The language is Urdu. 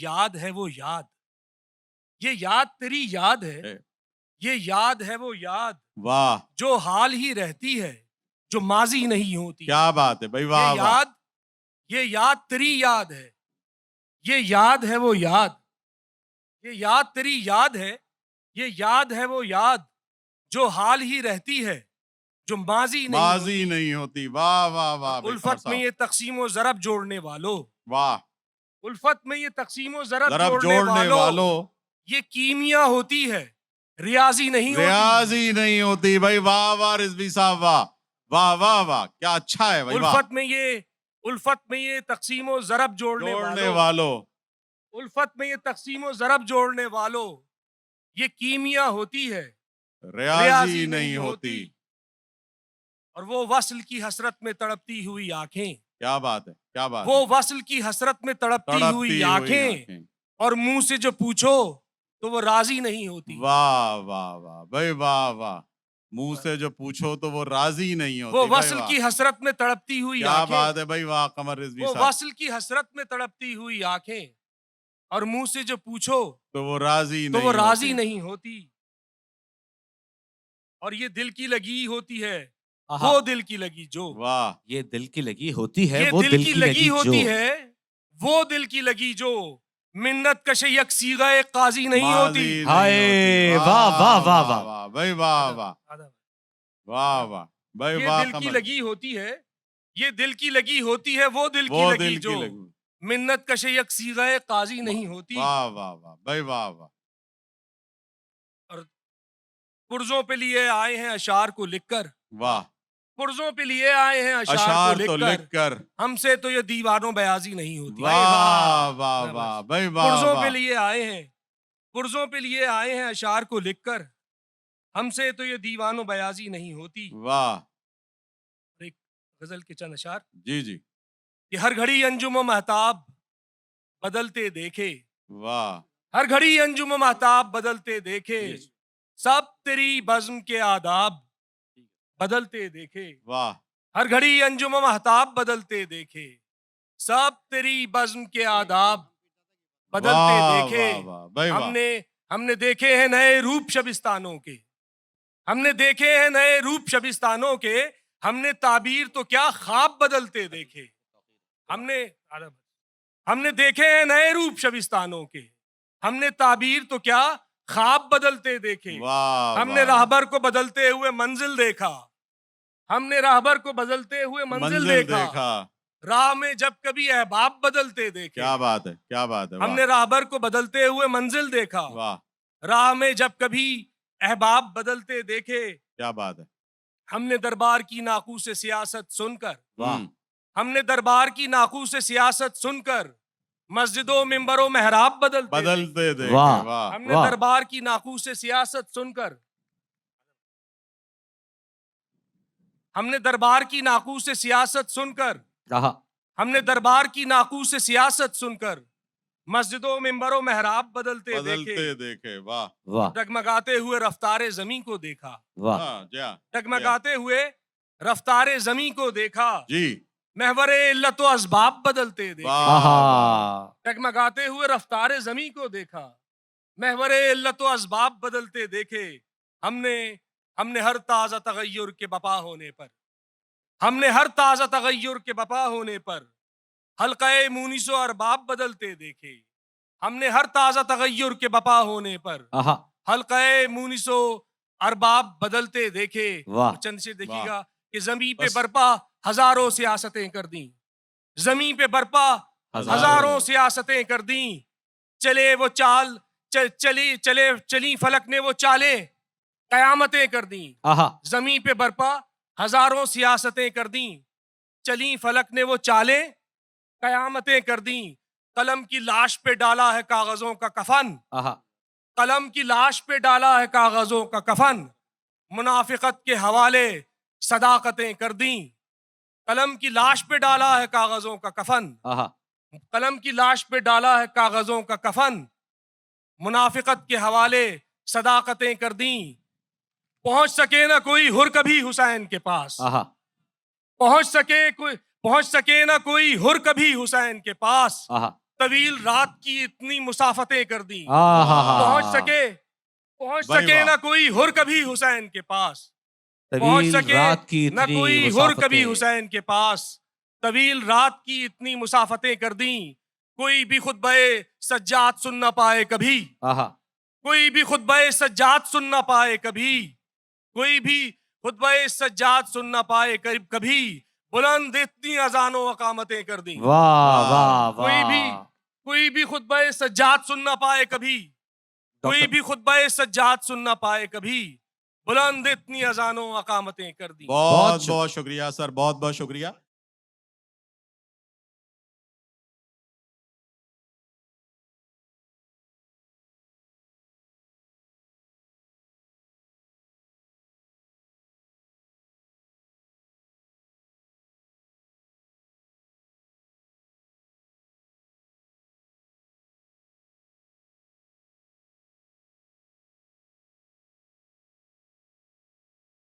یاد ہے وہ یاد، یہ یاد تیری یاد ہے، یہ یاد ہے وہ یاد واہ جو حال ہی رہتی ہے، جو ماضی نہیں ہوتی. کیا بات ہے بھائی، واہ واہ. یہ یاد تیری یاد ہے، یہ یاد ہے وہ یاد، یہ یاد تیری یاد ہے، یہ یاد ہے وہ یاد جو حال ہی رہتی ہے، جو ماضی نہیں ہوتی. واہ واہ واہ. الفت میں یہ تقسیم و ضرب جوڑنے والوں، واہ. الفت میں یہ تقسیم و ضرب جوڑنے والوں یہ کیمیا ہوتی ہے، ریاضی نہیں ہوتی بھائی. واہ واہ رضوی صاحب، واہ واہ واہ واہ، کیا اچھا ہے بھائی. الفت میں یہ تقسیم و ضرب جوڑنے والوں الفت میں یہ تقسیم و ضرب جوڑنے والوں یہ کیمیا ہوتی ہے، ریاضی نہیں ہوتی. اور وہ وصل کی حسرت میں تڑپتی ہوئی آنکھیں، کیا بات ہے، کیا بات. وہ وصل کی حسرت میں تڑپتی ہوئی آنکھیں، اور منہ سے جو پوچھو تو وہ راضی نہیں ہوتی. واہ واہ واہ بھائی، واہ واہ. منہ سے جو پوچھو تو وہ راضی نہیں ہوتی. وہ وصل کی حسرت میں تڑپتی ہوئی کیا آنکھیں، بات ہے بھائی، واہ قمر رضوی وہ صاحب. وصل کی حسرت میں تڑپتی ہوئی آنکھیں، اور منہ سے جو پوچھو تو وہ راضی نہیں ہوتی. اور یہ دل کی لگی ہوتی ہے وہ دل کی لگی جو، واہ. یہ دل کی لگی ہوتی ہے یہ وہ دل کی لگی ہوتی ہے وہ دل کی لگی جو، منت کش یک صیغہ قاضی نہیں ہوتی. ہائے واہ واہ واہ واہ بھائی، واہ واہ واہ واہ بھائی. یہ دل کی لگی ہوتی ہے، یہ دل کی لگی ہوتی ہے وہ دل کی لگی جو، منت کش یک صیغہ قاضی نہیں ہوتی. واہ واہ واہ بھائی، واہ واہ. اور پرزوں پہ لیے آئے ہیں اشعار کو لکھ کر، واہ. پرزوں پہ لیے آئے ہیں اشعار کو لکھ کر، ہم سے تو یہ دیوانوں بیازی نہیں ہوتی. واہ واہ واہ بھائی، واہ. پرزوں پہ لیے آئے ہیں، پرزوں پہ لیے آئے ہیں اشعار کو لکھ کر، ہم سے تو یہ دیوانوں بیازی نہیں ہوتی. واہ. ایک غزل کے چند اشعار. جی جی. کہ ہر گھڑی انجم و مہتاب بدلتے دیکھے، واہ. ہر گھڑی انجم و مہتاب بدلتے دیکھے، سب تیری بزم کے آداب بدلتے دیکھے. واہ. ہر گھڑی انجم و مہتاب بدلتے دیکھے، سب تیری بزم کے آداب بدلتے دیکھے. ہم نے دیکھے ہیں نئے روپ شبستانوں کے، ہم نے دیکھے ہیں نئے روپ شبستانوں کے، ہم نے تعبیر تو کیا خواب بدلتے دیکھے. ہم نے دیکھے ہیں نئے روپ شبستانوں کے، ہم نے تعبیر تو کیا خواب بدلتے دیکھے. ہم نے راہبر کو بدلتے ہوئے منزل دیکھا، ہم نے راہبر کو بدلتے ہوئے منزل دیکھا، راہ میں جب کبھی احباب بدلتے دیکھے. کیا بات ہے، کیا بات ہے. ہم نے راہبر کو بدلتے ہوئے منزل دیکھا، واہ. راہ میں جب کبھی احباب بدلتے دیکھے. کیا بات ہے. ہم نے دربار کی ناقوس سیاست سن کر، واہ. ہم نے دربار کی ناقوس سیاست سن کر مسجدوں ممبروں محراب بدلتے دیکھے. واہ. ہم نے دربار کی ناقوس سیاست سن کر، ہم نے دربار کی ناقوس سیاست سن کر، ہم نے دربار کی ناقوس سیاست سن کر مسجدوں ممبروں محراب بدلتے دیکھے. واہ. ڈگمگاتے ہوئے رفتار زمین کو دیکھا، واہ. ڈگمگاتے ہوئے رفتار زمین کو دیکھا، جی. محور علت و اسباب بدلتے دیکھے. ڈگمگاتے ہوئے رفتار زمین کو دیکھا، محور علت و اسباب بدلتے دیکھے. ہم نے ہر تازہ تغیر کے بپا ہونے پر، ہم نے ہر تازہ تغیر کے بپا ہونے پر حلقہ مونس و ارباب بدلتے دیکھے. ہم نے ہر تازہ تغیر کے بپا ہونے پر حلقہ مونس و ارباب بدلتے دیکھے. چند سے دیکھیے گا کہ زمین پہ برپا ہزاروں سیاستیں کر دیں، زمین پہ برپا ہزاروں سیاستیں کر دیں. چلے وہ چال چلی فلک نے وہ چالیں قیامتیں کر دیں. زمین پہ برپا ہزاروں سیاستیں کر دیں، چلی فلک نے وہ چالیں قیامتیں کر دیں. قلم کی لاش پہ ڈالا ہے کاغذوں کا کفن، قلم کی لاش پہ ڈالا ہے کاغذوں کا کفن، منافقت کے حوالے صداقتیں کر دیں. قلم کی لاش پہ ڈالا ہے کاغذوں کا کفن، قلم کی لاش پہ ڈالا ہے کاغذوں کا کفن، منافقت کے حوالے صداقتیں کر دیں. پہنچ سکے نہ کوئی ہر کبھی حسین کے پاس، پہنچ سکے نہ کوئی ہر کبھی حسین کے پاس، طویل رات کی اتنی مسافتیں کر دیں آہا پہنچ بھائی سکے واہ۔ نہ کوئی ہر کبھی حسین کے پاس پہنچ طویل سکے رات کی نہ اتنی کوئی ہر مسافتیں کبھی حسین کے پاس طویل رات کی اتنی مسافتیں کر دیں کوئی بھی خطبہ سجاد سن نہ پائے کبھی آہا کوئی بھی خطبہ سجاد سن نہ پائے کبھی کوئی بھی خطبہ سجاد سن نہ پائے کبھی بلند اتنی اذان و اقامتیں کر دیں واہ واہ کوئی بھی خطبہ سجاد سن نہ پائے کبھی کوئی بھی خطبہ سجاد سن نہ پائے کبھی بلند اتنی اذان و اقامتیں کر دیں بہت بہت شکریہ سر، بہت بہت شکریہ.